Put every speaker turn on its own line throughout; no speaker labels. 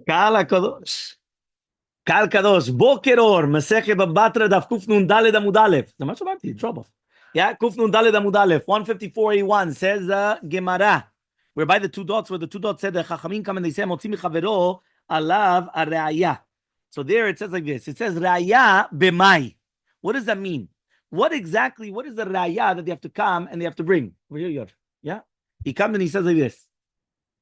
Kala Kadosh. Kal Kadosh. Boker Or. Masechet Batra Daf Kuf Nun Daled Amud Aleph. The much about trouble. Yeah, Kuf Nun Daled Amud Aleph. 154A1 says Gemara. Whereby the two dots, where the two dots said the Chachamim come and they say Motzi Michavero Alav Areaya. So there it says like this. It says Raya B'mai. What does that mean? What is the Raya that they have to come and they have to bring? Over here, yeah? He comes and he says like this.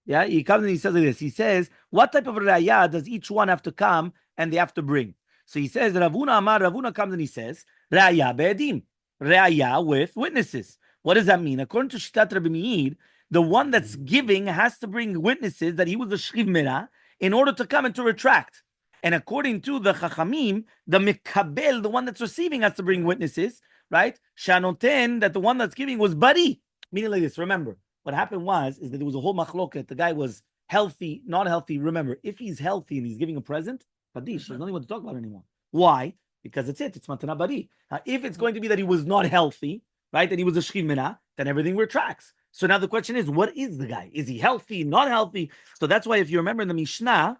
Yeah, he comes and he says like this. He says, what type of raya does each one have to come and they have to bring? So he says, Ravuna comes and he says, raya be'edim, raya with witnesses. What does that mean? According to Shittat Rabbi Meir, the one that's giving has to bring witnesses that he was a shchiv merah in order to come and to retract. And according to the Chachamim, the mikabel, the one that's receiving, has to bring witnesses, right? Shanoten, that the one that's giving was bari. Meaning like this, remember, what happened was that there was a whole machloket. The guy was healthy, not healthy. Remember, if he's healthy and he's giving a present, Fadish, there's nothing to talk about anymore. Why? Because it's matana bari. Now, if it's going to be that he was not healthy, right, and he was a shchiv merah, then everything retracts. So now the question is, what is the guy? Is he healthy, not healthy? So that's why if you remember in the Mishnah,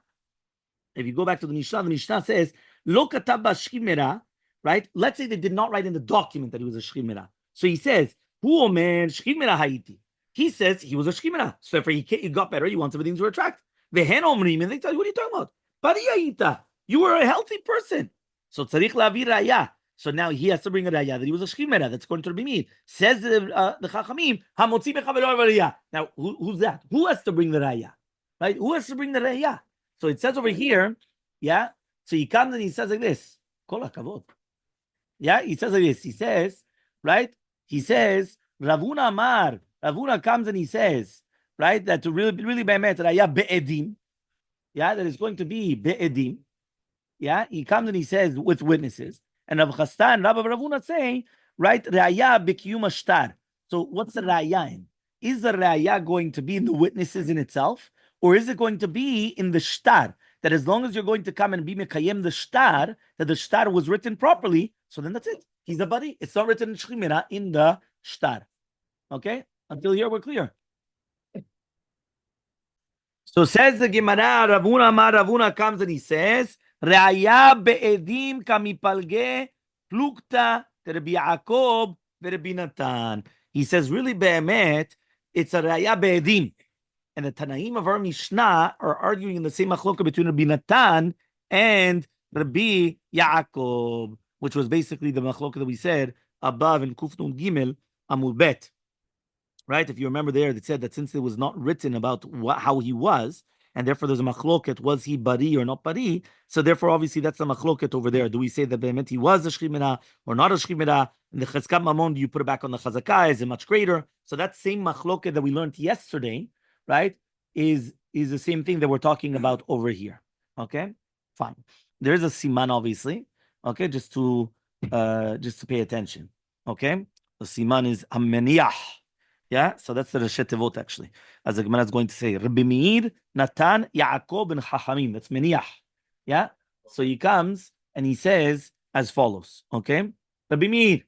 if you go back to the Mishnah says, Lo katab shchiv merah, right? Let's say they did not write in the document that he was a shchiv merah. So he says, Hu omer shchiv merah haiti. He says he was a shchiv merah. So therefore he got better. He wants everything to retract. Vehen omrim, and they tell you, what are you talking about? Bari haita. You were a healthy person. So tzarich lavi raya. So now he has to bring a raya that he was a shchiv merah. That's going to Rabbi Meir. Says the Chachamim, hamotzi bechavero raya. Now who's that? Who has to bring the raya? Right? Who has to bring the raya? So it says over here, yeah. So he comes and he says like this. Kol hakavod. Yeah, he says like this. He says, right? He says, Ravuna Amar. Ravuna comes and he says, right, that to really be'emet raya be'edim. Yeah, that is going to be be'edim. Yeah, he comes and he says with witnesses. And Rav Chastan, Rabbi Ravuna saying, right, raya b'kiyum ashtar. So what's the raya in? Is the raya going to be in the witnesses in itself? Or is it going to be in the shtar? That as long as you're going to come and be mekayem the shtar, that the shtar was written properly, so then that's it. He's a buddy. It's not written in shchiv merah in the shtar. Okay? Until here we're clear. So says the Gemara, Ravuna comes and he says, Raya be'edim kamipalge plukta Rabbi Yaakov ve'Rabbi Natan. He says, really be'emet, it's a raya be'edim. And the Tanaim of our Mishnah are arguing in the same machloka between Rabbi Natan and Rabbi Yaakov, which was basically the machloka that we said above in Kufnun Gimel Amud Bet. Right? If you remember there, it said that since it was not written about how he was, and therefore there's a machloket, was he bari or not bari? So therefore, obviously, that's the machloket over there. Do we say that be'emet he was a shchiv merah or not a shchiv merah? And the chazkat mamon, do you put it back on the chazakah? Is it much greater? So that same machloket that we learned yesterday, right, is the same thing that we're talking about over here. Okay, fine. There is a siman, obviously. Okay, just to pay attention. Okay, the siman is ameniach. Yeah, so that's the Rashet Tevot actually. As the Gemara is going to say, Rabbi Meir, Natan, Yaakov, and Chachamim. That's Meniach. Yeah, so he comes and he says as follows. Okay, Rabbi Meir.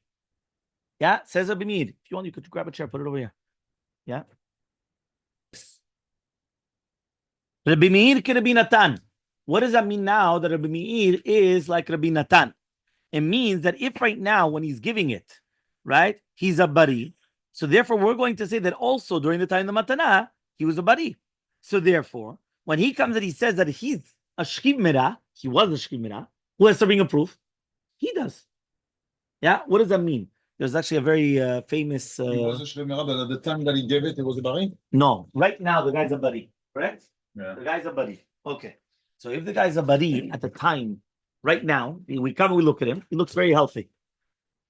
Yeah, says Rabbi Meir. If you want, you could grab a chair, put it over here. Yeah. Rabbi Meir ke Rabbi Natan. What does that mean now that Rabbi Meir is like Rabbi Natan? It means that if right now when he's giving it, right, he's a bari. So therefore, we're going to say that also during the time of the matana, he was a bari. So therefore, when he comes and he says that he's a shchiv merah, he was a shchiv merah, who has to bring a proof? He does. Yeah, what does that mean? There's actually a very famous...
He was a shchiv merah, but at the time that he gave it, it was a bari?
No, right now the guy's a bari, correct?
Yeah.
The guy's a bari. Okay. So if the guy's a bari at the time, right now, we come and we look at him, he looks very healthy.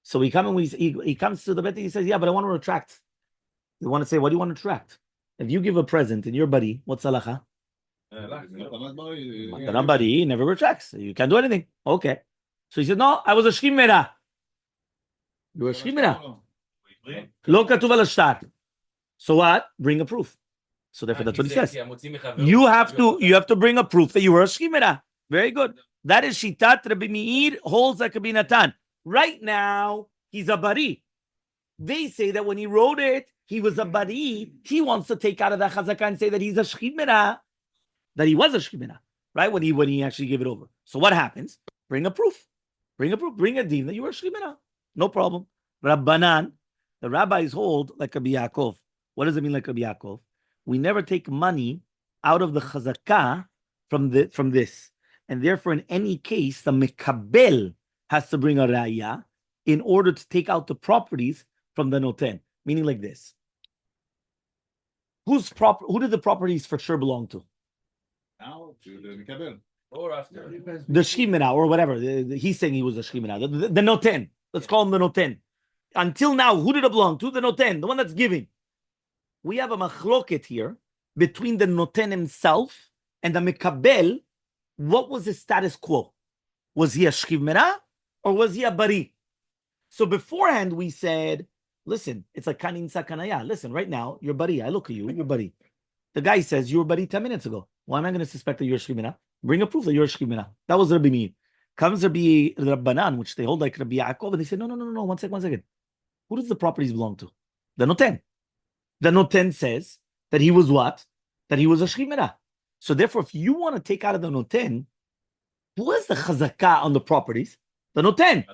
So we come and he comes to the bet. He says, "Yeah, but I want to retract." You want to say, "What do you want to retract?" If you give a present and your buddy, what's halacha? Buddy, he never retracts. You can't do anything. Okay. So he said, "No, I was a shchiv merah." You were a shchiv merah. Lo katuv al shtar. So what? Bring a proof. So therefore, that's what he says. You have to bring a proof that you were a shchiv merah. Very good. That is shitat Rabbi Meir holds like Rabbi Natan. Right now, he's a bari. They say that when he wrote it, he was a bari. He wants to take out of that chazakah and say that he's a shchiv merah, that he was a shchiv merah. right? When he actually gave it over. So what happens? Bring a proof. Bring a deen that you were shchimena. No problem. Rabbanan, the rabbis hold like Rabbi Yaakov. What does it mean like Rabbi Yaakov? We never take money out of the chazakah from this. And therefore, in any case, the mekabel has to bring a raya in order to take out the properties from the noten. Meaning like this. Who did the properties for sure belong to?
Now to the Mikabel.
Or after.
The shchimena or whatever. He's saying he was a shchimena. The noten. Let's call him the noten. Until now, who did it belong to? The noten, the one that's giving. We have a machloket here between the noten himself and the mekabel. What was his status quo? Was he a shchimena or was he a bari? So beforehand we said, listen, it's like kanin sakanaya. Listen, right now, you're bari. I look at you, you're bari. The guy says, you were bari 10 minutes ago. Why am I going to suspect that you're a shchimena? Bring a proof that you're a shchimena. That was Rabbi Meir. Comes Rabbi Rabbanan, which they hold like Rabbi Yaakov, and they say, no, 1 second. Who does the properties belong to? The noten. The noten says that he was what? That he was a shchimena. So therefore, if you want to take out of the noten, who has the chazakah on the properties? The noten.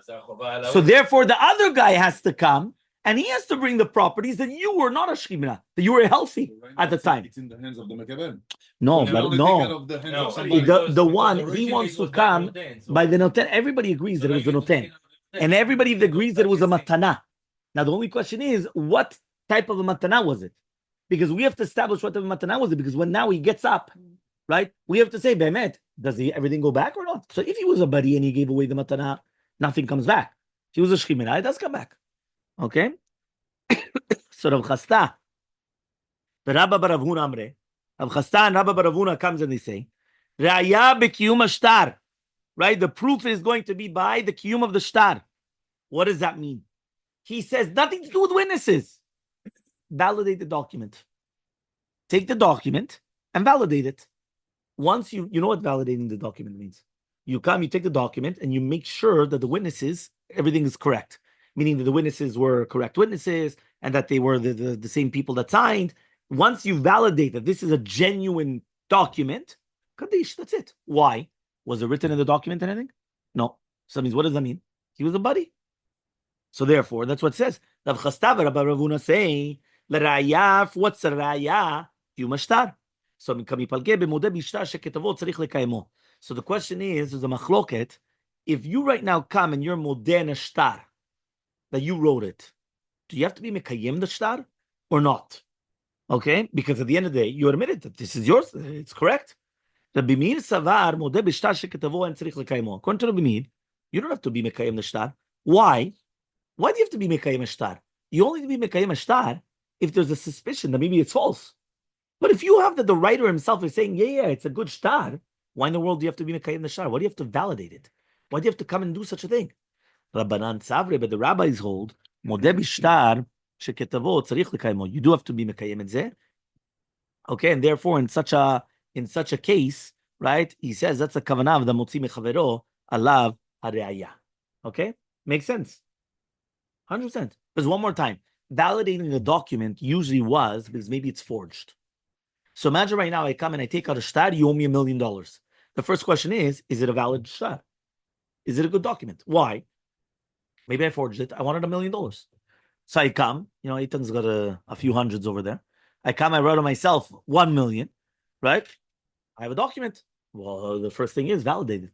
So therefore, the other guy has to come and he has to bring the properties that you were not a shchimena, that you were healthy at the time.
It's in the hands of the Mikabel.
No,
So
but
only
no.
take out of the hands of somebody.
The one he wants to come by the noten. Everybody agrees that it was the noten, and everybody agrees that it was a matana. Now the only question is, what type of a matana was it? Because we have to establish what type of matana was it. Because when now he gets up, right, we have to say, Be'emet, does everything go back or not? So if he was a bari and he gave away the matana, nothing comes back. If he was a shchimena, it does come back. Okay? So Rav Chasta, the Rabba Bar Rav Huna Amre, Rav Chasta and Rabba Bar Rav Huna comes and they say, Raya b'kiyum ashtar. Right? The proof is going to be by the kiyum of the shtar. What does that mean? He says nothing to do with witnesses. Validate the document. Take the document and validate it. Once you know what validating the document means. You take the document and you make sure that the witnesses, everything is correct. Meaning that the witnesses were correct witnesses and that they were the same people that signed. Once you validate that this is a genuine document, Kaddish, that's it. Why? Was it written in the document anything? No. So that means, what does that mean? He was a buddy. So therefore, that's what it says. Rav Chasta Rabbi Ravuna say, "L'rayaf, what's a raya? You mashtar." So the question is a machloket. If you right now come and you're modern a shtar, that you wrote it, do you have to be mekayem the shtar or not? Okay, because at the end of the day, you admitted that this is yours. It's correct. Rabbi Meir savar modeh b'shtar sheketavo and tzarich lekaymo. According to Rabbi Meir, you don't have to be mekayem the shtar. Why? Why do you have to be mekayem a shtar? You only be mekayem a shtar if there's a suspicion that maybe it's false. But if you have that the writer himself is saying, yeah, it's a good shtar, why in the world do you have to be mekayem the shtar? Why do you have to validate it? Why do you have to come and do such a thing? Rabbanan savre, but the rabbis hold modeh b'shtar sheketavo tzarich lekaymo. You do have to be mekayem in zeh. Okay, and therefore, in such a case, right? He says that's a kavanah of the motzi mechavero alav hareaya. Okay, makes sense. 100%. Because one more time, validating a document usually was because maybe it's forged. So imagine right now I come and I take out a shtar, you owe me $1 million. The first question is it a valid shtar? Is it a good document? Why? Maybe I forged it. I wanted $1 million. So I come, Eitan's got a few hundreds over there. I come, I wrote to myself 1 million, right? I have a document. Well, the first thing is validated.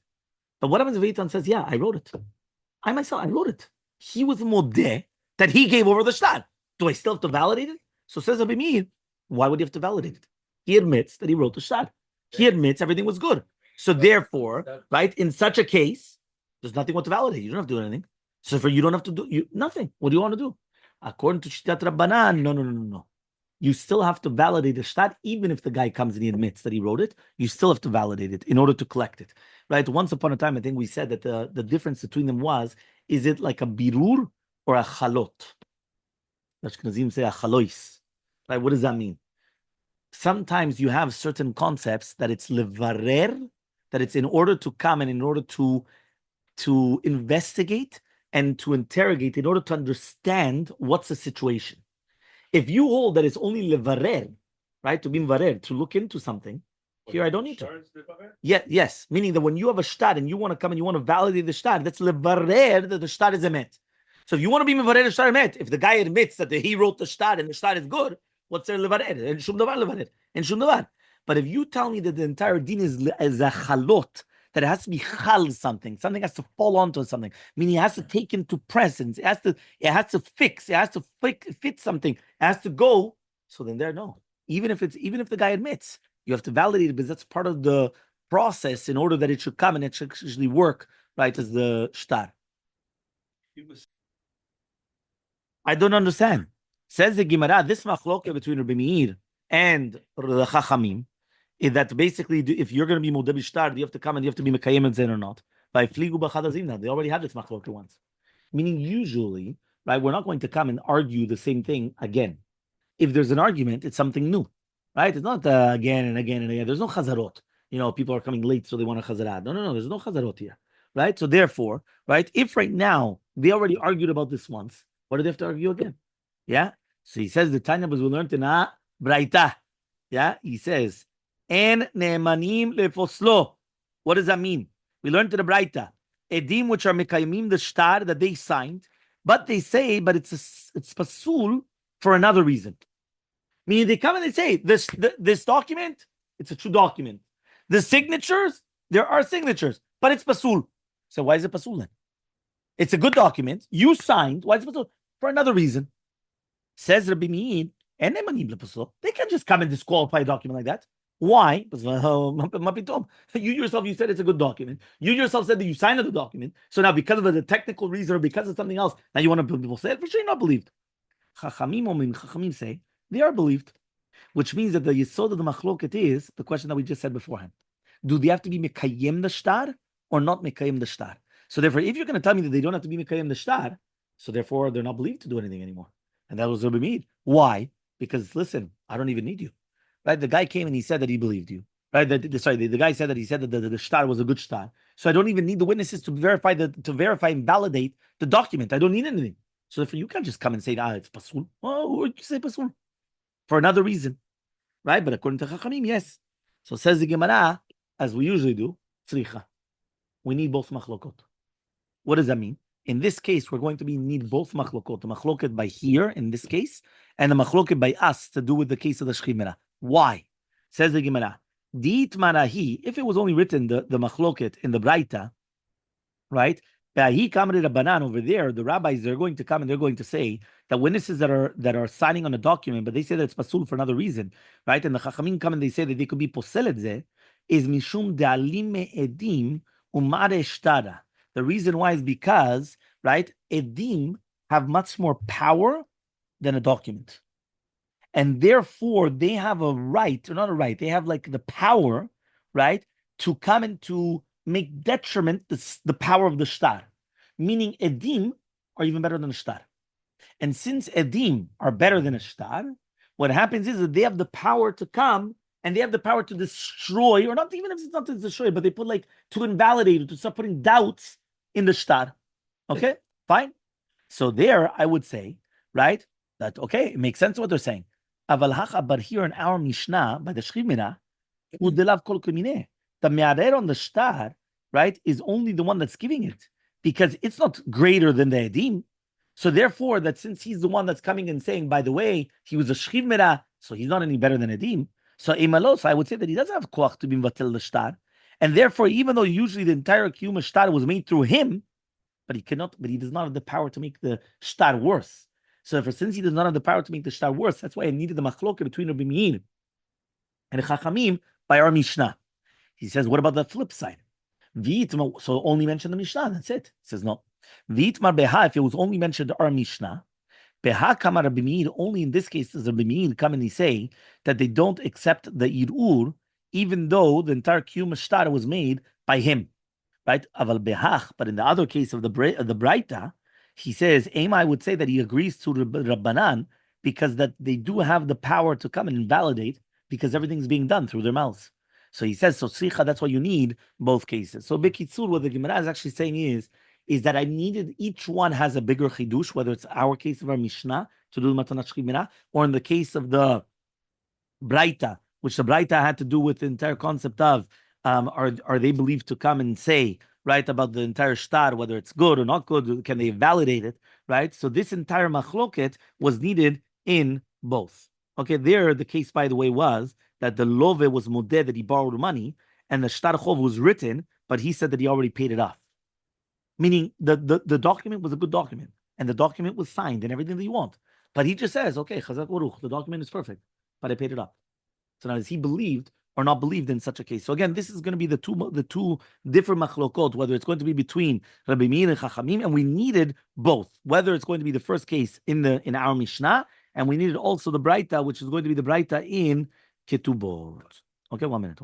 But what happens if Eitan says, yeah, I wrote it. I wrote it. He was modeh that he gave over the shtar. Do I still have to validate it? So says Rabbi Meir, why would you have to validate it? He admits that he wrote the shtar. He admits everything was good. So therefore, right, in such a case, there's nothing what to validate. You don't have to do anything. So for you don't have to do nothing. What do you want to do? According to Shitat Rabbanan, no. You still have to validate the shtar, even if the guy comes and he admits that he wrote it. You still have to validate it in order to collect it, right? Once upon a time, I think we said that the difference between them was, is it like a birur or a chalot? Ashkenazim say a chalois, right? What does that mean? Sometimes you have certain concepts that it's levarer, that it's in order to come and in order to investigate and to interrogate, in order to understand what's the situation. If you hold that it's only levarer, right, to be mevarer, to look into something, Here I don't need to. Yes. Meaning that when you have a shtar and you want to come and you want to validate the shtar, that's levarer that the shtar is emet. So if you want to be mevarer the shtar emet, if the guy admits that he wrote the shtar and the shtar is good, what's there levarer? And shum davar levarer. And shum davar. But if you tell me that the entire deen is a chalot, that it has to be chal something has to fall onto something, meaning it has to take into presence, it has to fix, it has to fit something, it has to go. So then there, no. Even if the guy admits, you have to validate it because that's part of the process in order that it should come and it should actually work, right, as the shtar. I don't understand. Says the Gemara, this machloke between Rabbi Meir and the Chachamim is that basically, if you're going to be Mudabi Shtar, you have to come and you have to be Mekayem and Zen or not. By Fligu B'chadazimna, they already had this machloke once. Meaning, usually, right, we're not going to come and argue the same thing again. If there's an argument, it's something new, right? It's not again and again and again. There's no chazarot. People are coming late, so they want a chazarah. No. There's no chazarot here, right? So therefore, right, if right now they already argued about this once, what do they have to argue again? Yeah. So he says the Tanya was we learned in a braita. Yeah. He says, "En ne'emanim lefoslo." What does that mean? We learned in the braita, edim which are mekayimim the shtar that they signed, but they say, but it's pasul for another reason. Meaning they come and they say, this document, it's a true document. The signatures, there are signatures, but it's pasul. So why is it pasul then? It's a good document. You signed. Why is it pasul? For another reason. Says Rabbi Meir, they can't just come and disqualify a document like that. Why? You yourself, you said it's a good document. You yourself said that you signed the document. So now because of the technical reason or because of something else, now you want to people say it? For sure you're not believed. Chachamim say they are believed, which means that the yesod of the machloket is the question that we just said beforehand. Do they have to be mekayem the shtar or not mekayem the shtar? So therefore, if you're going to tell me that they don't have to be mekayem the shtar, so therefore they're not believed to do anything anymore. And that was Rabbi Meir. Why? Because listen, I don't even need you. Right? The guy came and he said that he believed you. Right? The guy said that he said that the shtar was a good shtar. So I don't even need the witnesses to verify and validate the document. I don't need anything. So therefore, you can't just come and say, it's pasul. Oh, what you say pasul? For another reason. Right? But according to Chachamim, yes. So says the Gemara, as we usually do, tzricha. We need both machlokot. What does that mean? In this case, we're going to need both machlokot. The machloket by here, in this case, and the machloket by us to do with the case of the shchimera. Why? Says the Gemara, Diit marahi, if it was only written, the machloket in the Braita, right? Rabbanan over there, the rabbis, they're going to come and they're going to say that witnesses that are signing on a document, but they say that it's pasul for another reason, right? And the chachamim come and they say that they could be poselet is mishum de'alim edim umare shtara. The reason why is because, right, edim have much more power than a document, and therefore they have a right, or not a right, they have like the power, right, to come and to make detriment the power of the shtar. Meaning edim are even better than a shtar. And since edim are better than a shtar, what happens is that they have the power to come and they have the power to destroy, or not even if it's not to destroy, but they put like to invalidate, to start putting doubts in the shtar. Okay, fine. So there I would say, right, that okay, it makes sense what they're saying. But here in our Mishnah, by the Shchimera, the me'arer on the shtar, right, is only the one that's giving it, because it's not greater than the edim. So therefore, that since he's the one that's coming and saying, by the way, he was a shchimera, so he's not any better than edim. So emalos, I would say that he doesn't have koach to be mvatel the shtar, and therefore, even though usually the entire kiyum shtar was made through him, but he does not have the power to make the shtar worse. So since he does not have the power to make the shtar worse, that's why I needed the machloket between Rabbi Meir and Chachamim by our Mishnah. He says, what about the flip side? So only mention the Mishnah, that's it. He says, no. V'itmar beha, if it was only mentioned our Mishnah, beha kama Rabbi Meir, only in this case does Rabbi Meir come and say that they don't accept the irur, even though the entire kiyum shtar was made by him. Right? Aval behach, but in the other case of the Braita, he says, I would say that he agrees to Rabbanan because that they do have the power to come and invalidate because everything's being done through their mouths. So he says, so tzricha, that's why you need both cases. So Bekitsur, what the Gemara is actually saying is that I needed, each one has a bigger chidush, whether it's our case of our Mishnah, to do the Matanat Shchimera, or in the case of the Braita, which the Braita had to do with the entire concept of are they believed to come and say, right, about the entire shtar, whether it's good or not good, can they validate it, right? So this entire machloket was needed in both. Okay, there the case, by the way, was that the love was modeh, that he borrowed money, and the shtar chov was written, but he said that he already paid it off. Meaning the document was a good document, and the document was signed and everything that you want. But he just says, okay, chazak baruch, the document is perfect, but I paid it up. So now is he believed or not believed in such a case? So again, this is going to be the two different machlokot, whether it's going to be between Rabbi Meir and Chachamim, and we needed both. Whether it's going to be the first case in our Mishnah, and we needed also the Braita, which is going to be the Braita in Ketubot. Okay, 1 minute.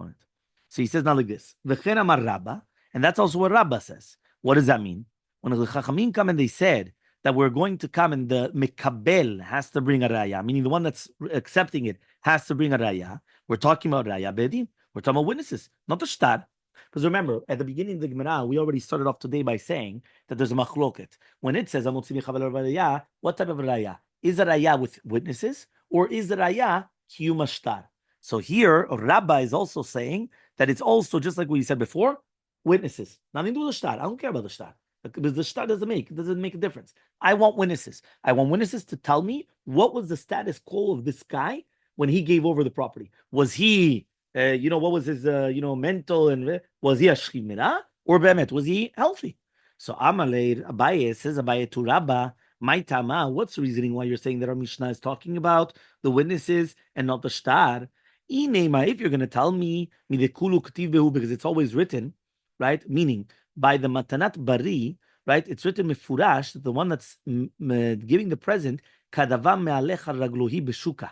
So he says now like this: V'chen amar Rabba, and that's also what Rabba says. What does that mean? When the Chachamim come and they said that we're going to come and the Mekabel has to bring a raya, meaning the one that's accepting it has to bring a raya. We're talking about raya bedin. We're talking about witnesses, not the shtar. Because remember, at the beginning of the Gemara, we already started off today by saying that there's a machloket. When it says, what type of raya? Is a raya with witnesses, or is the raya kiyum shtar? So here, Rabbi is also saying that it's also, just like we said before, witnesses. Nothing to do with the shtar. I don't care about the shtar. Because the shtar doesn't make a difference. I want witnesses. I want witnesses to tell me what was the status quo of this guy when he gave over the property. Was he, what was his, mental, and was he a shchimera or bemet? Was he healthy? So Elmaleh, Abaye says, Abaye to Rabba, my tama, what's the reasoning why you're saying that our Mishnah is talking about the witnesses and not the shtar? If you're going to tell me, because it's always written, right? Meaning, by the matanat bari, right? It's written mefurash, the one that's giving the present, kadavam me'alecha raglohi beshuka.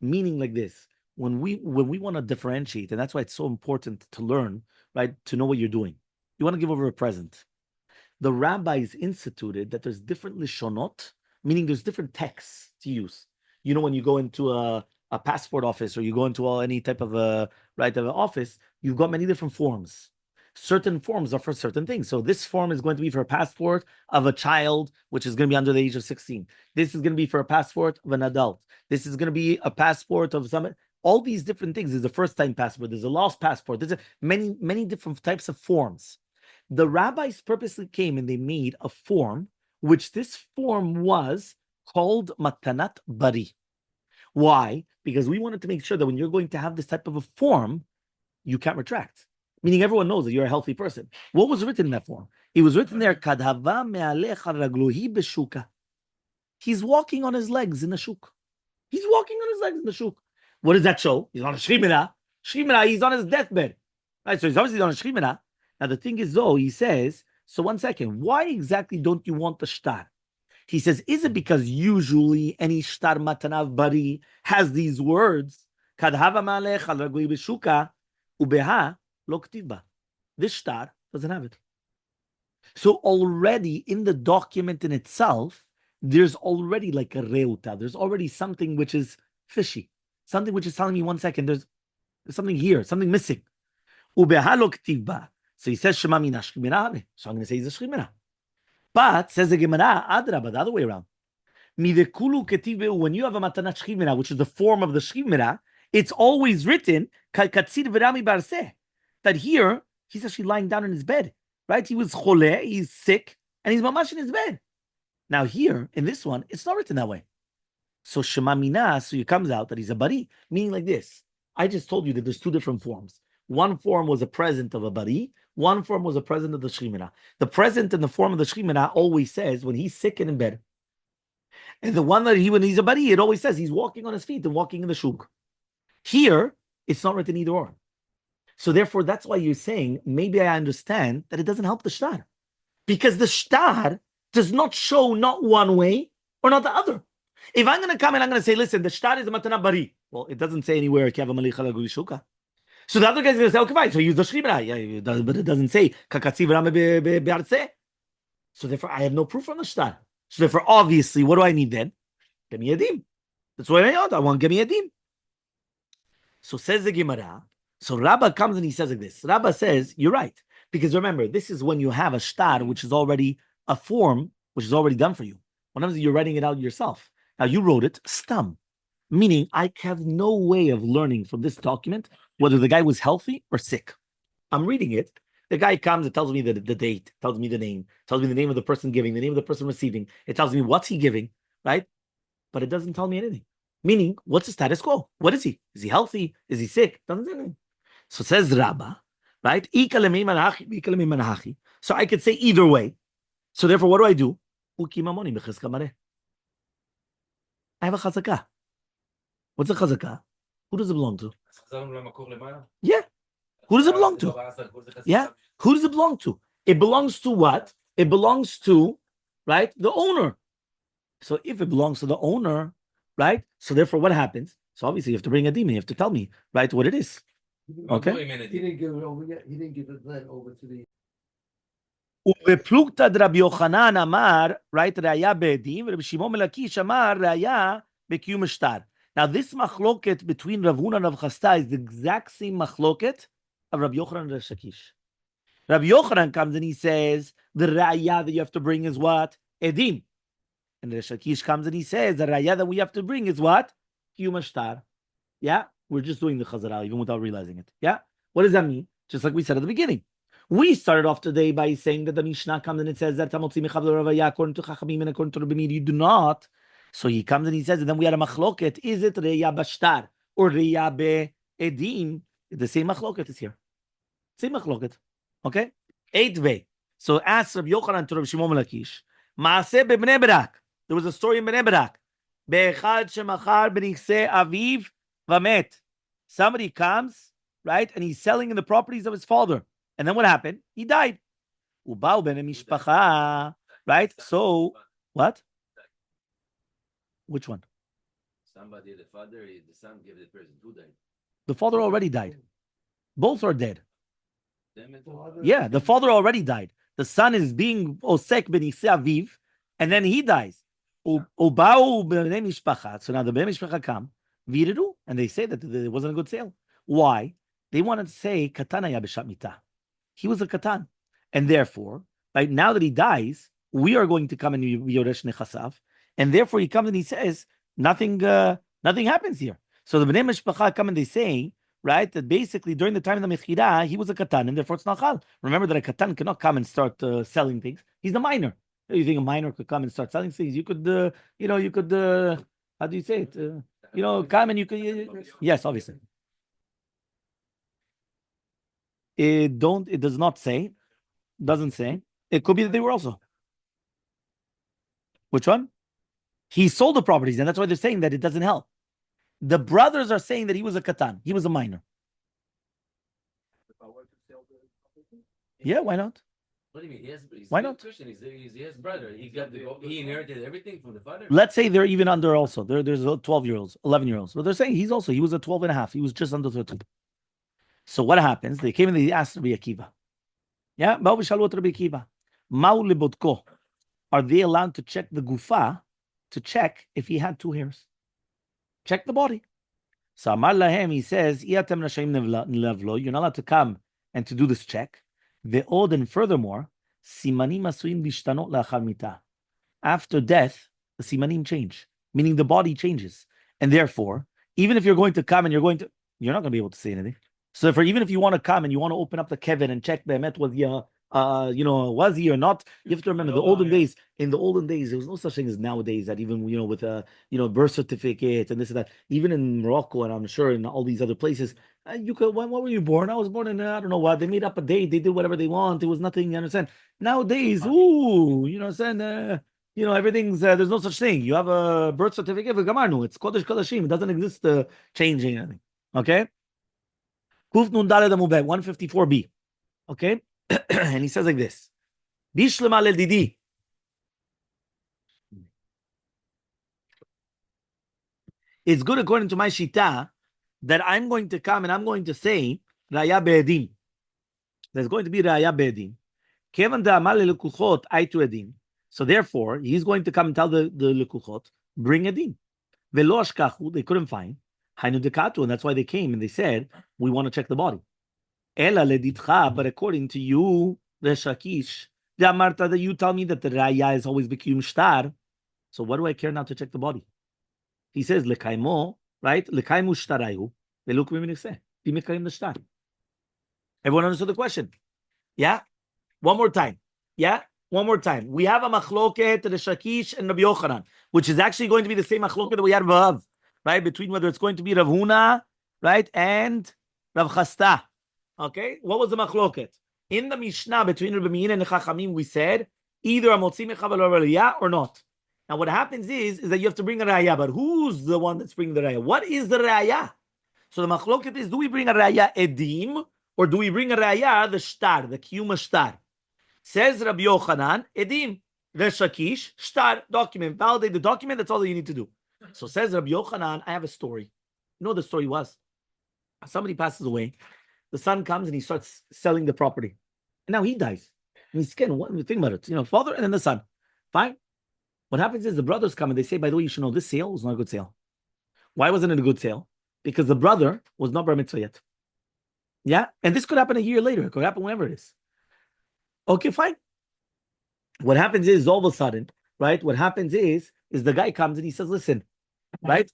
Meaning like this: when we want to differentiate, and that's why it's so important to learn, right? To know what you're doing. You want to give over a present. The rabbis instituted that there's different lishonot, meaning there's different texts to use. When you go into a passport office or you go into any type of of an office, you've got many different forms. Certain forms are for certain things. So this form is going to be for a passport of a child, which is going to be under the age of 16. This is going to be for a passport of an adult. This is going to be a passport of all these different things. There's a first-time passport. There's a lost passport. There's many different types of forms. The rabbis purposely came and they made a form, which this form was called Matanat Bari. Why? Because we wanted to make sure that when you're going to have this type of a form, you can't retract. Meaning everyone knows that you're a healthy person. What was written in that form? It was written there, Kadhava me'alecha raglohi beshuka. He's walking on his legs in the shuk. He's walking on his legs in the shuk. What does that show? He's on a shchimera. Shchimera, he's on his deathbed. Right, so he's obviously on a shchimera. Now the thing is though, he says, so 1 second, why exactly don't you want the shtar? He says, is it because usually any shtar matanav bari has these words? Kadhava me'alecha raglohi beshuka ubeha lo k'tivba. This shtar doesn't have it. So already in the document in itself, there's already like a reuta. There's already something which is fishy. Something which is telling me 1 second, there's something here, something missing. Ubeha lo k'tivba. So he says, Shema mina shchimera. So I'm going to say he's a shchimera. But, says the Gemara, Adraba, the other way around. Midekulu ketive, when you have a matanat shchimera, which is the form of the shchimera, it's always written, katzir v'rami barseh. That here, he's actually lying down in his bed, right? He was choleh, he's sick, and he's mamash in his bed. Now here, in this one, it's not written that way. So Shema Mina, so it comes out that he's a bari, meaning like this. I just told you that there's two different forms. One form was a present of a bari, one form was a present of the shchimera. The present in the form of the shchimera always says when he's sick and in bed. And the one that when he's a bari, it always says he's walking on his feet and walking in the shuk. Here, it's not written either or. So therefore, that's why you're saying, maybe I understand that it doesn't help the shtar. Because the shtar does not show not one way or not the other. If I'm going to come and I'm going to say, listen, the shtar is a matana bari. Well, it doesn't say anywhere, so the other guy's going to say, okay, fine, so use the shchimera. Yeah, but it doesn't say, so therefore, I have no proof on the shtar. So therefore, obviously, what do I need then? Give me a dim. That's what I want, give me a dim. So says the Gemara. So Rabba comes and he says like this. Rabba says, you're right. Because remember, this is when you have a shtar, which is already a form, which is already done for you. Whenever you're writing it out yourself. Now you wrote it, stam. Meaning, I have no way of learning from this document whether the guy was healthy or sick. I'm reading it. The guy comes, it tells me the date, tells me the name, tells me the name of the person giving, the name of the person receiving. It tells me what's he giving, right? But it doesn't tell me anything. Meaning, what's the status quo? What is he? Is he healthy? Is he sick? Doesn't say anything. So says Rabbi, right? So I could say either way. So therefore, what do? I have a chazakah. What's a chazakah? Who does it belong to? Yeah. Who does it belong to? Yeah. Who does it belong to? It belongs to what? It belongs to, right, the owner. So if it belongs to the owner, right? So therefore, what happens? So obviously, you have to bring a demon. You have to tell me, right, what it is. Okay.
He didn't give it over yet. He didn't give it then over to the.
ובפלוגתא דרבי יוחנן אמר, right, ראיה בעדים, ורבי שמעון מלקיש אמר, ראיה בקיום משטר. Now this machloket between Rav Huna and Rav Chasta is the exact same machloket of Rabbi Yochanan and Resh Lakish. Rabbi Yochanan comes and he says, the raya that you have to bring is what? Edim. And Resh Lakish comes and he says, the raya that we have to bring is what? Kiyum Ashtar. Yeah? We're just doing the Chazara even without realizing it. Yeah? What does that mean? Just like we said at the beginning. We started off today by saying that the Mishnah comes and it says that according to Chachamim and according to Rabbi, you do not. So he comes and he says, and then we had a machloket. Is it Reya Bashtar or Reya Be'edim? The same machloket is here. Same machloket. Okay? 8b. So ask Rabbi Yochanan to Rabbi Shimon Lakish. Maaseh beBnei Brak. There was a story in Bnei Brak. Be'echad shemachar b'nichsei aviv v'met. Somebody comes, right, and he's selling in the properties of his father. And then what happened? He died. Ubau ben mishpacha. Right? So, what? Which one?
Somebody, the father, the son gave the person who died.
The father already died. Both are dead.
Damn it.
Yeah, the father already died. The son is being osek b'nichsei aviv, and then he dies. Ubau ben mishpacha. So now the ben mishpacha come, viridu, and they say that it wasn't a good sale. Why? They wanted to say katanaya b'shat mitah. He was a katan. And therefore, right now that he dies, we are going to come and yoresh nechasav. And therefore he comes and he says, nothing happens here. So the Bnei Mishpacha come and they say, right, that basically during the time of the Mechira, he was a katan, and therefore it's nachal. Remember that a katan cannot come and start selling things. He's a minor. You think a minor could come and start selling things? You could, how do you say it? Come and you could, yes, obviously. It does not say, doesn't say. It could be that they were also. Which one? He sold the properties, and that's why they're saying that it doesn't help. The brothers are saying that he was a katan, he was a minor. Yeah, why not?
What do you mean?
Why not?
Christian. He's his brother. He inherited everything from the father.
Let's say they're even under also. There's 12-year-olds, 11-year-olds. But they're saying he was a 12 and a half. He was just under 13. So what happens? They came and they asked Rabbi Akiva. Yeah, Rabbi Akiva. Mau libotko. Are they allowed to check the gufa to check if he had 2 hairs? Check the body. So Amar Lahem, he says, you're not allowed to come and to do this check. Ve'od, and furthermore, simanim asuim lishtanot la'achar mitah. After death, the simanim change, meaning the body changes. And therefore, even if you're going to come and you're not going to be able to say anything. So therefore, even if you want to come and you want to open up the Kevin and check the Emet was was he or not? You have to remember the olden days. In the olden days, there was no such thing as nowadays that even with birth certificates and this and that. Even in Morocco and I'm sure in all these other places, you could. When were you born? I was born in I don't know what. They made up a date. They did whatever they want. There was nothing. You understand? Nowadays, everything's there's no such thing. You have a birth certificate. It's Kodesh Kodashim. It doesn't exist changing anything. Okay. Kuf Nun Daled Amud 154b. Okay. And he says like this. Bishlema lel didi. It's good according to my shita that I'm going to come and I'm going to say Raya Be'edim. There's going to be Raya Be'edim. Kevan da'amar le'lekuchot aitu edim. So therefore, he's going to come and tell the lekuchot, bring edim. Ve'lo ashkachu, they couldn't find. Hainu dekatu, and that's why they came and they said, we want to check the body. Ela leditcha, but according to you, Resh Lakish, Marta, that you tell me that the raya is always b'kiyum shtar. So what do I care now to check the body? He says lekaimo right? L'kaymu shtarayu, ve'lu k'mim nifseh. B'mikayim the shtar. Everyone understood the question? Yeah? One more time. Yeah? One more time. We have a machloket to the Shakish and Rabbi Yochanan, which is actually going to be the same machloket that we had Vav, right? Between whether it's going to be Rav Huna, right, and Rav Chasta. Okay? What was the machloket? In the Mishnah between Rabbi Meir and the Chachamim, we said either a motzi mechav aliyah or not. Now what happens is that you have to bring a raya, but who's the one that's bringing the raya? What is the raya? So the machloket is, do we bring a raya edim, or do we bring a raya, the shtar, the kiyuma shtar? Says Rabbi Yochanan, edim, the shakish, shtar, document, validate the document, that's all that you need to do. So says Rabbi Yochanan, I have a story. You know what the story was? Somebody passes away, the son comes and he starts selling the property. And now he dies. And he's scared. Think about it. Father and then the son. Fine. What happens is the brothers come and they say, by the way, you should know this sale was not a good sale. Why wasn't it a good sale? Because the brother was not bar mitzvah yet. Yeah? And this could happen a year later. It could happen whenever it is. Okay, fine. What happens is all of a sudden, right? What happens is the guy comes and he says, listen, right?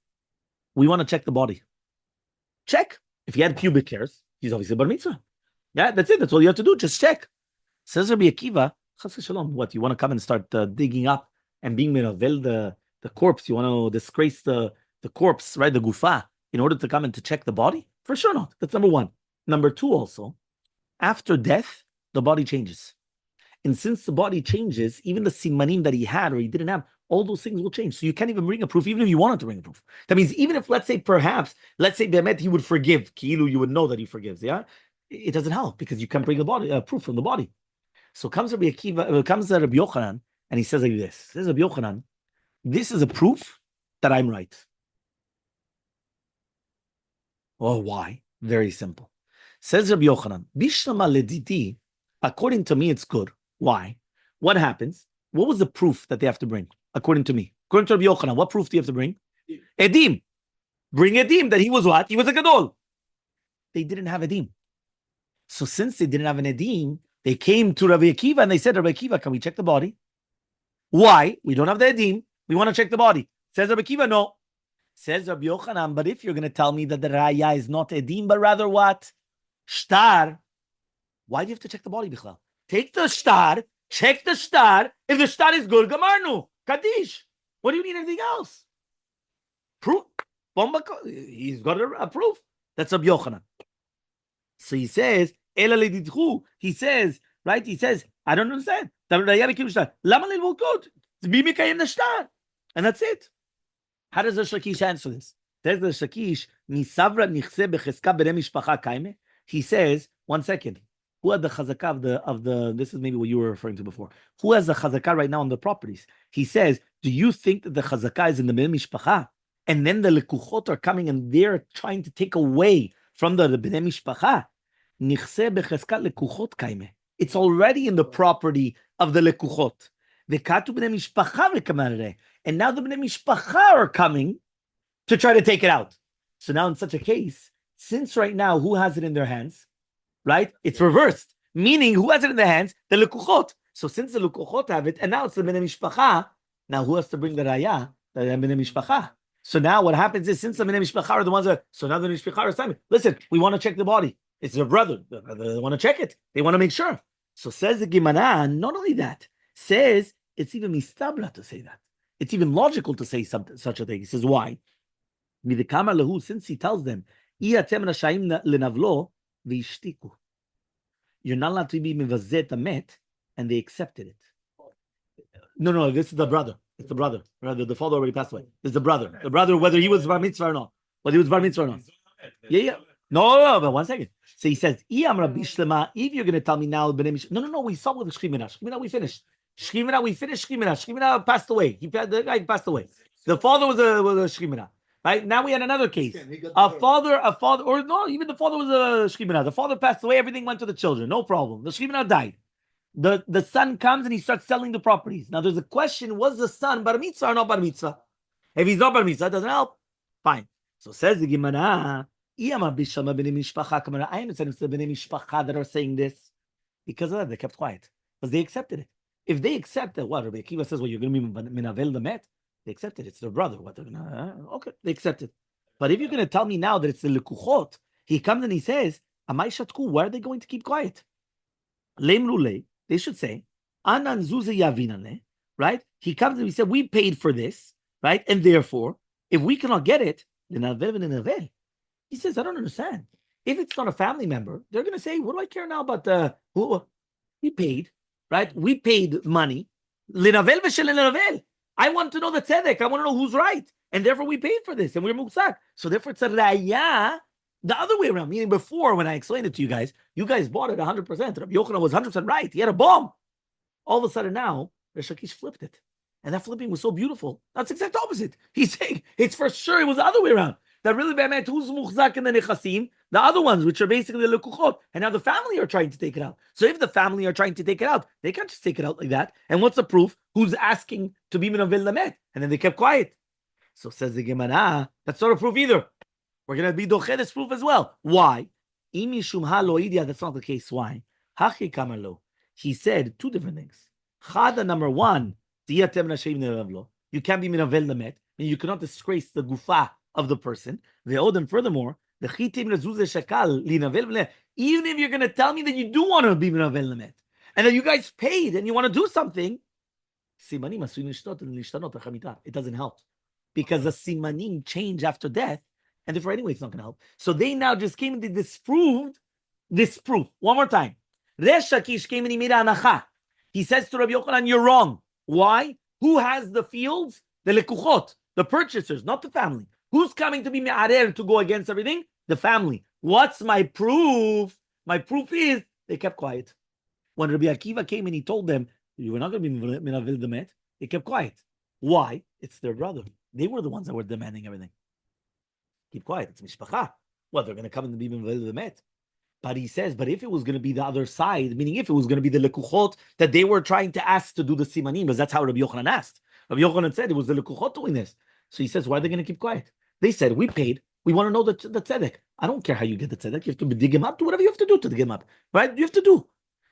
We want to check the body. Check. If he had pubic hairs, he's obviously bar mitzvah. Yeah, that's it. That's all you have to do. Just check. Says Rabbi Akiva, Chas Shalom, what? You want to come and start digging up and being meravel the corpse? You want to disgrace the corpse, right? The gufa, in order to come and to check the body? For sure not. That's number one. Number two also, after death, the body changes. And since the body changes, even the simanim that he had or he didn't have, all those things will change. So you can't even bring a proof, even if you wanted to bring a proof. That means even if, let's say Be'emet, he would forgive, Ki'ilu, you would know that he forgives, yeah? It doesn't help because you can't bring the body proof from the body. So comes Rabbi Yochanan, and he says like this. Says Rabbi Yochanan, this is a proof that I'm right. Oh, why? Very simple. Says Rabbi Yochanan, Bishlama lediti, according to me, it's good. Why? What happens? What was the proof that they have to bring? According to me. According to Rabbi Yochanan, what proof do you have to bring? Edim. Bring Edim that he was what? He was a gadol. They didn't have Edim. So since they didn't have an Edim, they came to Rabbi Akiva and they said, Rabbi Akiva, can we check the body? Why? We don't have the Edim. We want to check the body. Says Rabbi Akiva, no. Says Rabbi Yochanan, but if you're going to tell me that the Raya is not Edim, but rather what? Shtar. Why do you have to check the body, Bichlal? Take the shtar, check the shtar. If the shtar is good, Gamarnu, Kaddish. What do you need anything else? Proof. He's got a proof. That's Rabbi Yochanan. So he says, he says, right? He says, I don't understand. And that's it. How does the Shakish answer this? Says the Shakish, he says, 1 second. Who had the chazakah of the this is maybe what you were referring to before. Who has the chazakah right now on the properties? He says, do you think that the chazakah is in the bnei mishpacha? And then the lekuchot are coming and they're trying to take away from the bnei mishpacha. It's already in the property of the lekuchot. And now the bnei mishpacha are coming to try to take it out. So now in such a case, since right now, who has it in their hands? Right? It's reversed. Meaning, who has it in their hands? The lekuchot. So since the lekuchot have it, and now it's the bnei mishpacha, now who has to bring the raya? The bnei mishpacha. So now what happens is, since the bnei mishpacha are the ones that, so now the bnei mishpacha are saying, listen, we want to check the body. It's their brother. They want to check it. They want to make sure. So says the Gemara, not only that, says it's even mistabla to say that. It's even logical to say such a thing. He says, why? Since he tells them, you're not allowed to be mivazet met, and they accepted it. No, this is the brother. It's the brother. The father already passed away. It's the brother. The brother, whether he was bar mitzvah or not. Whether he was bar mitzvah or not. Yeah. No, but 1 second. So he says, if you're going to tell me now, no, we saw with the Shkimina. Shkimina, we finished. Shkimina passed away. The guy passed away. The father was a Shkimina. Right? Now we had another case. A father, or no, even the father was a Shkimina. The father passed away, everything went to the children. No problem. The Shkimina died. The son comes and he starts selling the properties. Now there's a question, was the son bar mitzvah or not bar mitzvah? If he's not bar mitzvah, it doesn't help. Fine. So says the Gemara, I understand it's the bnei mishpacha that are saying this. Because of that, they kept quiet. Because they accepted it. If they accept that, what? Rabbi Akiva says, well, you're going to be minavel the met. They accepted it. It's their brother. What they're gonna, okay, they accepted. But if you're going to tell me now that it's the lekuchot, he comes and he says, "Amai shatku? Why are they going to keep quiet?" Lemrule, they should say, "Anan zuze yavinane." Right? He comes and he said, "We paid for this, right? And therefore, if we cannot get it, then he says, I don't understand. If it's not a family member, they're going to say, what do I care now about who we paid, right? We paid money. Linavel v'shel linavel. I want to know the tzedek. I want to know who's right. And therefore we paid for this and we're muksak. So therefore it's a raya the other way around. Meaning before, when I explained it to you guys bought it 100%. Rabbi Yochanan was 100% right. He had a bomb. All of a sudden now, Rish Lakish flipped it. And that flipping was so beautiful. That's the exact opposite. He's saying it's for sure it was the other way around. That really meant who's muchzak in the nechasim, the other ones, which are basically the lekuchot, and now the family are trying to take it out. So if the family are trying to take it out, they can't just take it out like that. And what's the proof? Who's asking to be minavil lamet? And then they kept quiet. So says the Gemara, that's not a proof either. We're going to be doche this proof as well. Why? That's not the case. Why? He said two different things. Chada, number one, you can't be minavil lamet, and you cannot disgrace the gufa of the person. And furthermore, even if you're going to tell me that you do want to be minavel lamet, and that you guys paid and you want to do something, it doesn't help. Because the simanim change after death, and therefore anyway it's not going to help. So they now just came and they disproved this proof. One more time. Resh Lakish came and he made anacha. He says to Rabbi Yochanan, you're wrong. Why? Who has the fields? The lekuchot, the purchasers, not the family. Who's coming to be me'arer to go against everything? The family. What's my proof? My proof is they kept quiet. When Rabbi Akiva came and he told them, you were not going to be minavil demet, they kept quiet. Why? It's their brother. They were the ones that were demanding everything. Keep quiet. It's mishpacha. Well, they're going to come and be minavil demet. But he says, but if it was going to be the other side, meaning if it was going to be the lekuchot that they were trying to ask to do the simanim, because that's how Rabbi Yochanan asked. Rabbi Yochanan said it was the lekuchot doing this. So he says, why are they going to keep quiet? They said, we paid. We want to know the tzedek. I don't care how you get the tzedek. You have to dig him up. Do whatever you have to do to dig him up. Right? You have to do.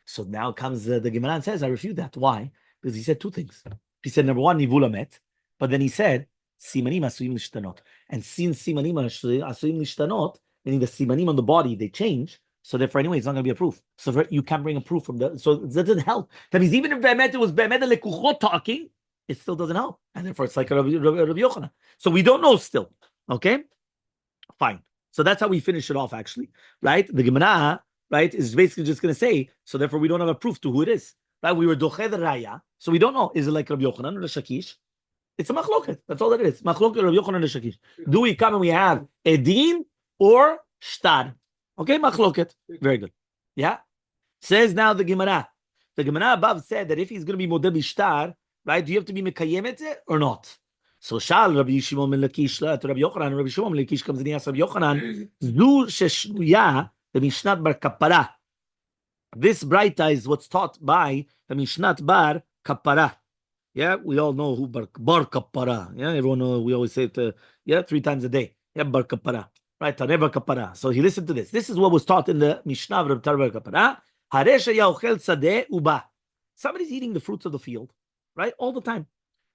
So now comes the Gemara and says, I refute that. Why? Because he said two things. He said, number one, nivul met. But then he said, simanim asuyim lishtanot. And since simanim asuyim lishtanot, meaning the simanim on the body, they change. So therefore, anyway, it's not going to be a proof. So you can't bring a proof from the. So that doesn't help. That means even if Be'emet, it was Be'emet the lekuchot talking, it still doesn't help. And therefore, it's like Rabbi Yochanan. So we don't know still. Okay? Fine. So that's how we finish it off, actually. Right? The Gemara, right, is basically just going to say, so therefore we don't have a proof to who it is. Right? We were doche the raya. So we don't know. Is it like Rabbi Yochanan or Shakish? It's a machloket. That's all that it is. Machloket Rabbi Yochanan and Shakish. Do we come and we have Edin or Shtar? Okay, machloket. Very good. Yeah? Says now the Gemara. The Gemara above said that if he's going to be modeh bishtar, right, do you have to be mekayem it or not? So Shal Rabbi Shimon ben Lakish to Rabbi Yochanan. Rabbi Shimon ben Lakish comes and he asks Rabbi Yochanan, Zu sheshnuya the Mishnat bar kapara. This braita is what's taught by the Mishnat bar kapara. Yeah, we all know who bar kapara. Yeah, everyone know. We always say it 3 times a day. Yeah, bar kapara. Right, Tarev kapara. So he listened to this. This is what was taught in the Mishnah of Tarev kapara. Haresha yaochel sadeh uba. Somebody's eating the fruits of the field, right, all the time.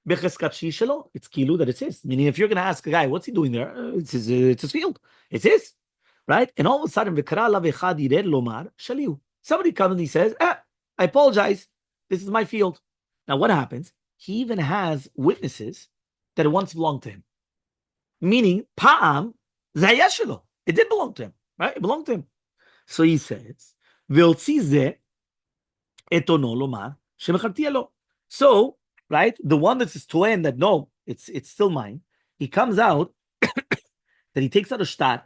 It's kilu that it's his. Meaning, if you're going to ask a guy, what's he doing there? It's his field. It's his, right? And all of a sudden, somebody comes and he says, I apologize. This is my field. Now, what happens? He even has witnesses that it once belonged to him. Meaning, pa'am zayashelo. It did belong to him, right? It belonged to him. So he says, so, right, the one that is toen that no, it's still mine. He comes out that he takes out a shtar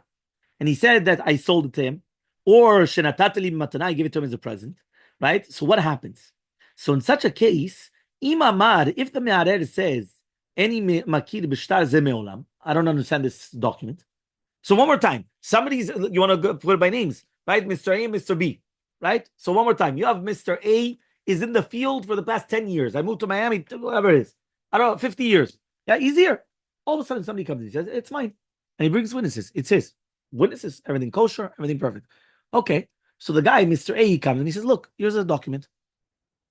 and he said that I sold it to him, or shenatateli matana, I give it to him as a present, right? So what happens? So in such a case, imamar, if the me'arer says any makir b'shtar ze me'olam, I don't understand this document. So one more time, you want to put it by names, right? Mr. A, Mr. B, right? So one more time, you have Mr. A is in the field for the past 10 years. I moved to Miami, whatever it is. I don't know, 50 years. Yeah, easier. All of a sudden, somebody comes and says, it's mine. And he brings witnesses. It's his. Witnesses, everything kosher, everything perfect. Okay. So the guy, Mr. A, he comes and he says, look, here's a document.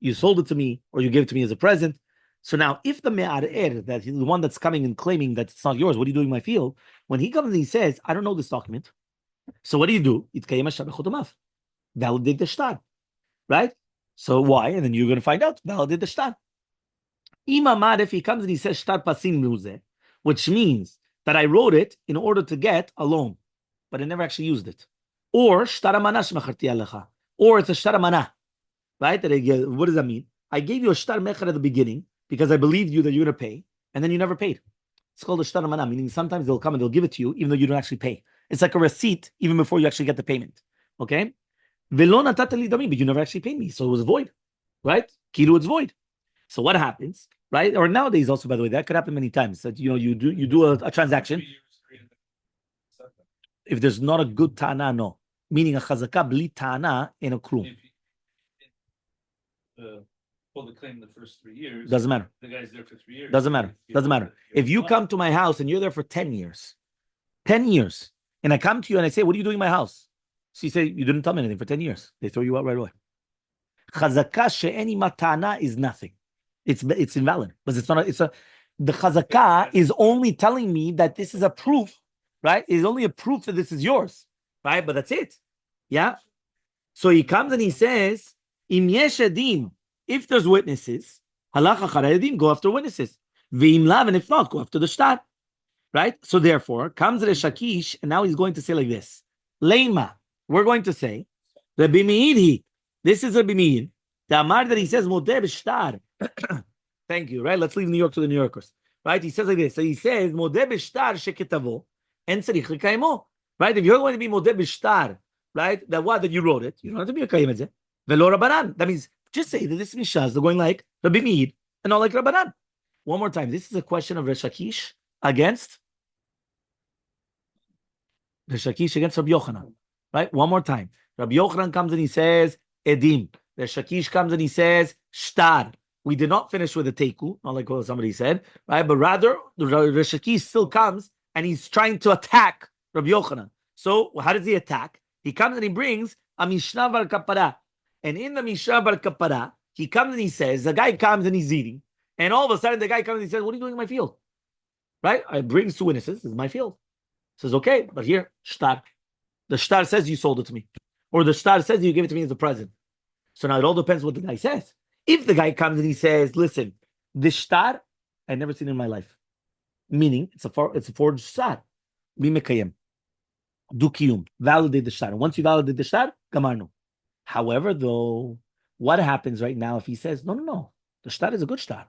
You sold it to me, or you gave it to me as a present. So now, if the me'arer, that the one that's coming and claiming that it's not yours, what are you doing in my field? When he comes and he says, I don't know this document. So what do? Validate the shtar, right? So why? And then you're going to find out. Validate the shtar. Imamad, if he comes and he says shtar pasim muze, which means that I wrote it in order to get a loan, but I never actually used it. Or shtar amana shmacharti alecha. Or it's a shtar amana, right? What does that mean? I gave you a shtar mecher at the beginning because I believed you that you're going to pay, and then you never paid. It's called a shtar amana, meaning sometimes they'll come and they'll give it to you even though you don't actually pay. It's like a receipt even before you actually get the payment. Okay? Velo natata li dami, but you never actually paid me, so it was void, right? Kilu, it's void. So what happens, right? Or nowadays also, by the way, that could happen many times. That you do a transaction. If there's not a good ta'ana, no. Meaning a chazaka bli ta'ana in a klum.
Pull the claim the first 3 years.
Doesn't matter.
The guy's there for 3 years.
Doesn't matter. Doesn't matter. If you come to my house and you're there for 10 years, and I come to you and I say, what are you doing in my house? So you say, you didn't tell me anything for 10 years. They throw you out right away. Chazaka she'eni matana is nothing. It's invalid. But the chazaka is only telling me that this is a proof, right? It's only a proof that this is yours, right? But that's it. Yeah? So he comes and he says, Im yesh edim, if there's witnesses, halacha chara edim, go after witnesses. Ve'im lav, and if not, go after the shtar. Right? So therefore, comes Resh Lakish, and now he's going to say like this. Leima, we're going to say, Rabbi Meir, this is Rabbi Meir. The Amar that he says, Modeh b'shtar. Thank you, right? Let's leave New York to the New Yorkers. Right? He says like this. So he says, Modeh b'shtar sheketavo, en tzarich l'kaymo. Right? If you're going to be Modeh b'shtar, right? That you wrote it, you don't have to be a kayim et zeh. Velo Rabbanan. That means, just say that this Mishas, they're going like Rabbi Meir, and not like Rabbanan. One more time. This is a question of Resh Lakish against Resh Lakish against Rabbi Yochanan. Right? One more time. Rabbi Yochanan comes and he says, Edim. Resh Lakish comes and he says, Shtar. We did not finish with the Teiku, not like what somebody said, right? But rather, Resh Lakish still comes and he's trying to attack Rabbi Yochanan. So, how does he attack? He comes and he brings a Mishnah Bar Kapara. And in the Mishnah Bar Kapara, he comes and he says, the guy comes and he's eating. And all of a sudden, the guy comes and he says, what are you doing in my field? Right? I bring 2 witnesses. This is my field. Says, okay, but here, shtar. The shtar says you sold it to me. Or the shtar says you gave it to me as a present. So now it all depends what the guy says. If the guy comes and he says, listen, this shtar, I've never seen it in my life. Meaning, it's a forged shtar. Mi mekayem. Du kiyum. Validate the shtar. And once you validate the shtar, gamarnu. However, though, what happens right now if he says, no, the shtar is a good shtar.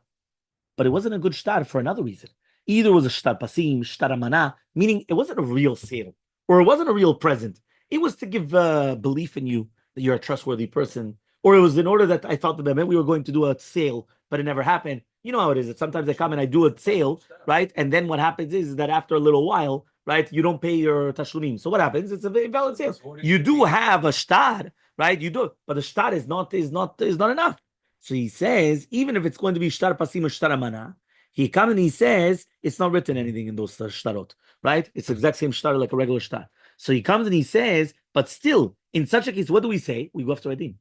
But it wasn't a good shtar for another reason. Either it was a shtar pasim, shtar amana, meaning it wasn't a real sale, or it wasn't a real present. It was to give belief in you that you're a trustworthy person, or it was in order that I thought that we were going to do a sale, but it never happened. You know how it is. That sometimes I come and I do a sale, right? And then what happens is that after a little while, right, you don't pay your tashlumim. So what happens? It's a invalid sale. You do have a shtar, right? You do, but the shtar is not enough. So he says, even if it's going to be shtar pasim or shtar amana, he comes and he says, it's not written anything in those shtarot, right? It's the exact same shtar like a regular shtar. So he comes and he says, but still, in such a case, what do we say? We go after edim.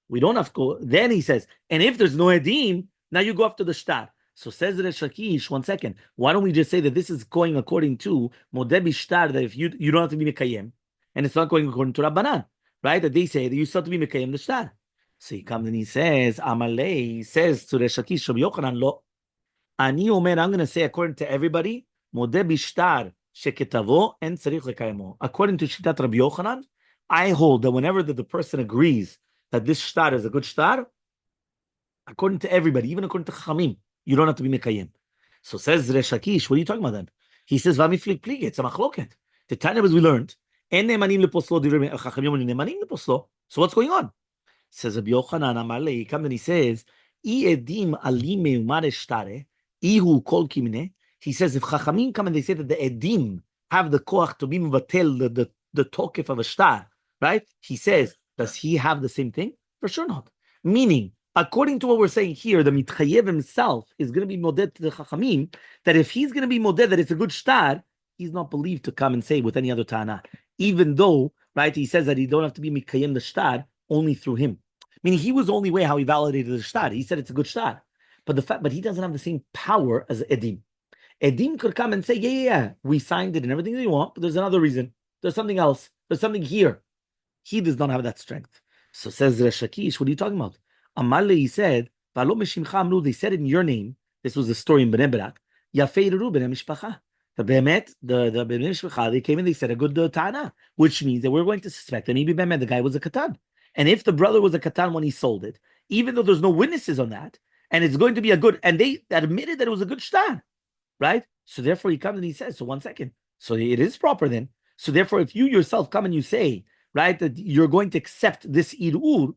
We don't have to go. Then he says, and if there's no edim, now you go after the shtar. So says Resh Lakish, 1 second. Why don't we just say that this is going according to Modeh b'shtar, that if you don't have to be mekayem, and it's not going according to Rabbanan, right? That they say that you still have to be mekayem the shtar. So he comes and he says, Elmaleh says to Resh Lakish, Rabbi Yochanan, lo. Ani omer, I'm going to say according to everybody, Modeh b'shtar sheketavo en tzarich lekayemo. According to Shitat Rabbi Yochanan, I hold that whenever the person agrees that this shtar is a good shtar, according to everybody, even according to Chamim, you don't have to be mekayem. So says Resh Lakish, what are you talking about then? He says, V'amiflik plig, it's a machloket. The Tanya, as we learned, en nemanim leposlo, chachamim nemanim leposlo. So what's going on? Says Rabbi Yochanan, Elmaleh, he comes and he says, I edim alime umare shtare, ihu kol kimne. He says, if chachamim come and they say that the edim have the koach to be mevatel, the tokef of a shtar, right? He says, does he have the same thing? For sure not. Meaning, according to what we're saying here, the mitchayev himself is going to be moded to the chachamim, that if he's going to be moded that it's a good shtar, he's not believed to come and say with any other ta'ana. Even though, right, he says that he don't have to be mikayem the shtar only through him. Meaning he was the only way how he validated the shtar. He said it's a good shtar. but he doesn't have the same power as Edim. Edim could come and say, yeah, we signed it and everything that you want, but there's another reason. There's something else. There's something here. He does not have that strength. So says Resh Lakish, what are you talking about? Elmaleh, he said, they said it in your name. This was the story in Bnei Brak. Yafei Ruben Mishpacha. The Bnei Mishpacha, they came and they said a good ta'ana, which means that we're going to suspect that maybe the guy was a katan. And if the brother was a katan when he sold it, even though there's no witnesses on that, and it's going to be a good, and they admitted that it was a good shtar, right? So therefore he comes and he says, so 1 second. So it is proper then. So therefore, if you yourself come and you say, right, that you're going to accept this irur,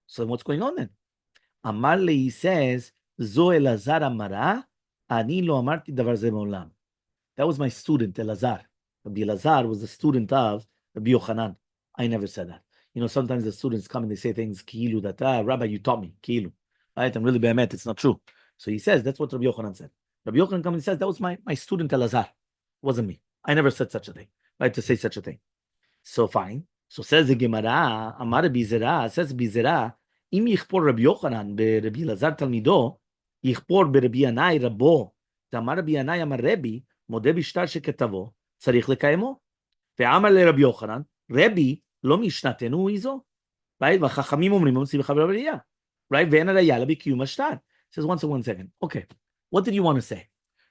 so what's going on then? Elmaleh, he says, Zo Elazar Amara, Ani lo amarti davar ze me'olam. That was my student, Elazar. Rabbi Elazar was the student of Rabbi Yochanan. I never said that. You know, sometimes the students come and they say things, Ki'ilu, that, Rabbi, you taught me, Ki'ilu. Right? And really, be'emet, it's not true. So he says, that's what Rabbi Yochanan said. Rabbi Yochanan comes and says, that was my student Elazar. It wasn't me. I never said such a thing. Right? To say such a thing. So fine. So says the Gemara, Amar Bizera, says Bizera, Im yichpor Rabbi Yochanan be Rabbi Elazar Talmido, yichpor be Rabbi Yanai Rabo, Tamar Rabbi Yanai Amar Rabbi, Modeh bishtar sheketavo, tzarich lekayemo. Ve'amar le Rabbi Yochanan, Rabbi lo mishnatenu izo. Right? V'chachamim omrim omsi v'chaber Rabbi. Right? Ve'en araya lebikiyum ashtar. Says 1 second. Okay. What did you want to say?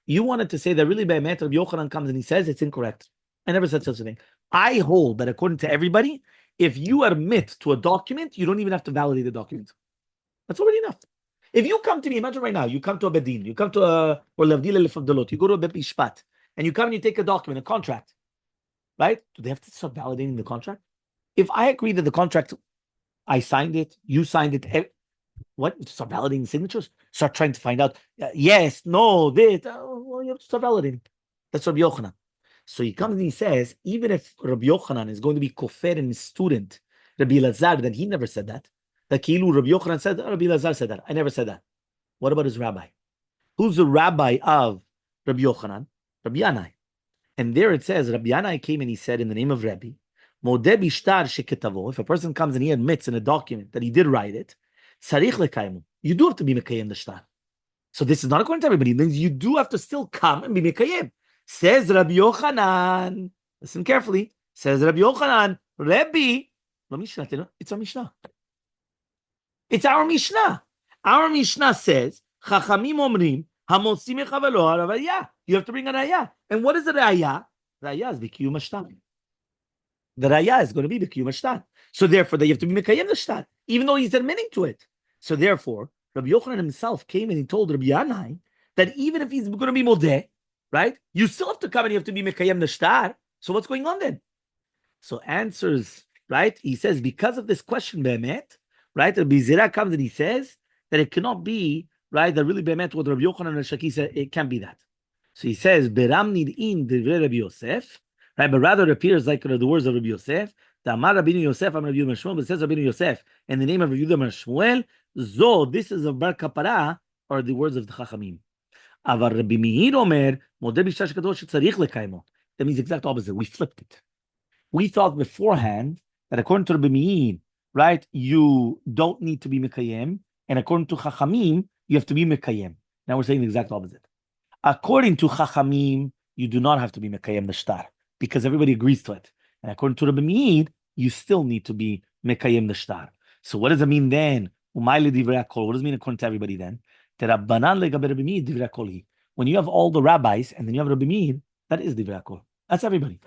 You wanted to say that really be'emet Rabbi Yochanan comes and he says it's incorrect. I never said such a thing. I hold that according to everybody, if you admit to a document, you don't even have to validate the document. That's already enough. If you come to me, imagine right now, you come to a bedin, you come to a or lavdil elefavdalot, you go to a bet mishpat, and you come and you take a document, a contract, right? Do they have to start validating the contract? If I agree that the contract, I signed it, you signed it, what? Start validating signatures? Start trying to find out, yes, no, this. Well, you have to start validating. That's Rabbi Yochanan. So he comes and he says, even if Rabbi Yochanan is going to be kofer in his student, Rabbi Elazar, then he never said that. The Ki'ilu Rabbi Yochanan said, Rabbi Elazar said that. I never said that. What about his rabbi? Who's the rabbi of Rabbi Yochanan? Rabbi Yanai. And there it says, Rabbi Yanai came and he said in the name of Rabbi, Modeh bishtar sheketavo, if a person comes and he admits in a document that he did write it, tzarich lekaymu, you do have to be mekayem the shtar. So this is not according to everybody. It means you do have to still come and be mekayem. Says Rabbi Yochanan, listen carefully, says Rabbi Yochanan, Rabbi, it's our Mishnah. It's our Mishnah. Our Mishnah says, Chachamim omrim, hamotzi mechavelo haravaya. You have to bring a raya. And what is the raya? Raya is b'kiyum hashtar. The raya is going to be b'kiyum hashtar. So therefore, you have to be mekayem the shtar, even though he's admitting to it. So therefore, Rabbi Yochanan himself came and he told Rabbi Yanai that even if he's going to be modeh, right? You still have to come and you have to be mekayem the shtar. So what's going on then? So answers, right? He says, because of this question, be'emet, right? Rabbi Zera comes and he says that it cannot be, right? That really be'emet what Rabbi Yochanan and Shaki said, it can't be that. So he says, Beram nid'in divrei Rabbi Yosef, right? But rather it appears like the words of Rabbi Yosef, the Amar Rabbeinu Yosef, Amar Rabbi Yehuda ben Shmuel, but it says Rabbeinu Yosef, in the name of Rabbi Yehuda ben Shmuel, Zo, this is a bar kapara, or the words of the Chachamim. Avar Rabbi Meir Omer, Modeh bishtar sheketavo shetzarich lekaymo. That means the exact opposite. We flipped it. We thought beforehand that according to Rabbi Meir, right, you don't need to be mekayem, and according to Chachamim, you have to be mekayem. Now we're saying the exact opposite. According to Chachamim, you do not have to be mekayem the shtar because everybody agrees to it. And according to Rabbi Meir, you still need to be mekayem the shtar. So what does it mean then? What does it mean according to everybody then? When you have all the rabbis and then you have Rabbi Meir, that is divrei hakol. That's everybody.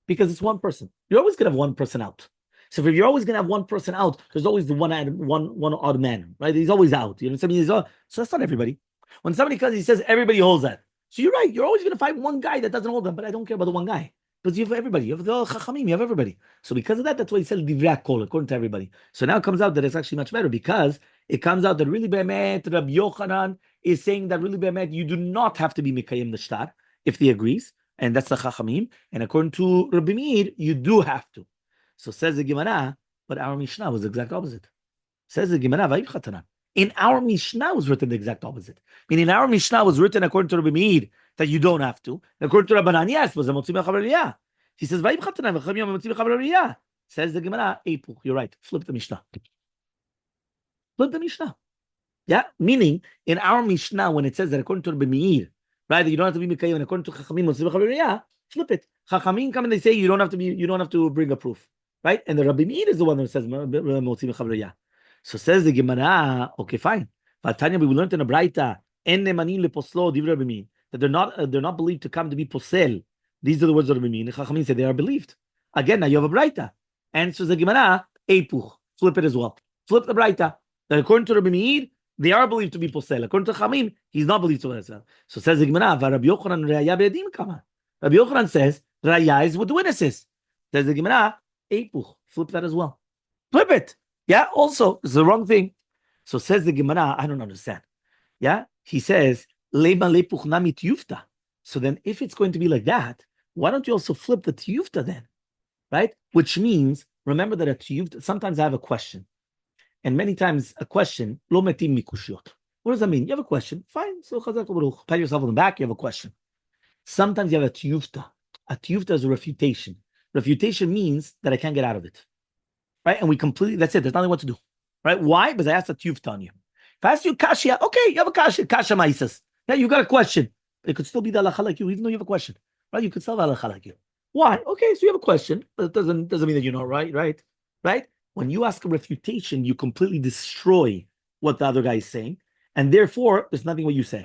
Because it's one person. You're always going to have one person out. So if you're always going to have one person out, there's always the one odd man, right? He's always out. You know what I mean? So that's not everybody. When somebody comes, he says everybody holds that. So you're right. You're always going to find one guy that doesn't hold them, but I don't care about the one guy. Because you have everybody. You have the Chachamim. You have everybody. So because of that, that's why he said divrei hakol, according to everybody. So now it comes out that it's actually much better because it comes out that really be'emet, Rabbi Yochanan is saying that really be'emet, you do not have to be mekayem the shtar if he agrees. And that's the Chachamim. And according to Rabbi Meir, you do have to. So says the Gemara, but our Mishnah was the exact opposite. Says the Gemara, Vayib Chatanan. In our Mishnah was written the exact opposite. Meaning our Mishnah was written according to Rabbi Meir that you don't have to. According to Rabbanan, yes, was a motzi mechaber aliyah. He says, Vayib Chatanan, v'chem yom motzi mechaber aliyah. Says the Gemara, Eipuch, you're right. Flip the Mishnah. Flip the Mishnah. Yeah, meaning in our Mishnah, when it says that according to Rabbi Meir, right, that you don't have to be Mikayim, and according to Chachamim, flip it. Chachamim come and they say you don't have to bring a proof, right? And the Rabbi Meir is the one that says So says the Gemara, okay, fine. Vatanya, we learned in a Braita, en nemanim leposlo divrei Rabbi Meir, that they're not believed to come to be posel. These are the words of Rabbi Meir. And Chachamim say they are believed. Again, now you have a Braita. Answers the Gemara, epuch. Flip it as well. Flip the Braita. That according to Rabbi Meir, they are believed to be posel. According to Chachamim, he's not believed to be posel. So says the Gemara, Rabbi Yochanan re'aya be'edim kama. Rabbi Yochanan says, Raya is with the witnesses. Says the Gemara, epuch. Flip that as well. Flip it. Yeah, also, it's the wrong thing. So says the Gemara, I don't understand. Yeah, he says, Lema lepuch nami tiyufta. So then if it's going to be like that, why don't you also flip the tiyufta then? Right? Which means, remember that a tiyufta, sometimes I have a question. And many times a question, lo metim mikushiot. What does that mean? You have a question, fine. So chazak baruch, pat yourself on the back, you have a question. Sometimes you have a tiyufta. A tiyufta is a refutation. Refutation means that I can't get out of it. Right? And we completely, that's it. There's nothing what to do. Right? Why? Because I asked a tiyufta on you. If I ask you kasha, okay, you have a kasha ma'isas. Yeah, you got a question. It could still be the halacha like you, even though you have a question. Right? You could still have a halacha like you. Why? Okay, so you have a question, but it doesn't mean that you know, right? When you ask a refutation, you completely destroy what the other guy is saying, and therefore there's nothing what you say.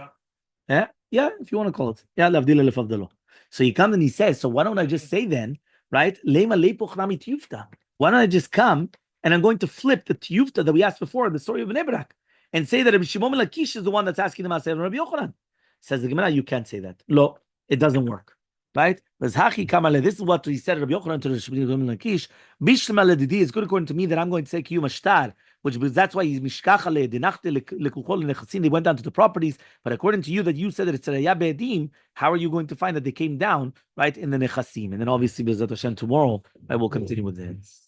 Yeah, if you want to call it. Yeah, lavdila lefavdalo. So he comes and he says, so why don't I just say then, right? Lema lepoch nami tiyufta. Why don't I just come and I'm going to flip the tiyufta that we asked before, the story of Nebrak, and say that Rabbi Shimon ben Lakish is the one that's asking the Masechet of Rabbi Yochanan. Says the Gemara, you can't say that. No, it doesn't work. Right? This is what he said, Rabbi Yochanan to Rabbi Shimon ben Lakish. Bishma ledidi is good according to me that I'm going to say kiyum ashtar, which that's why he's mishkachale denachte lekuchol nechasin. They went down to the properties, but according to you that you said that it's raya be'edim, how are you going to find that they came down right in the nechasim? And then obviously B'ezrat Hashem tomorrow I will continue with this.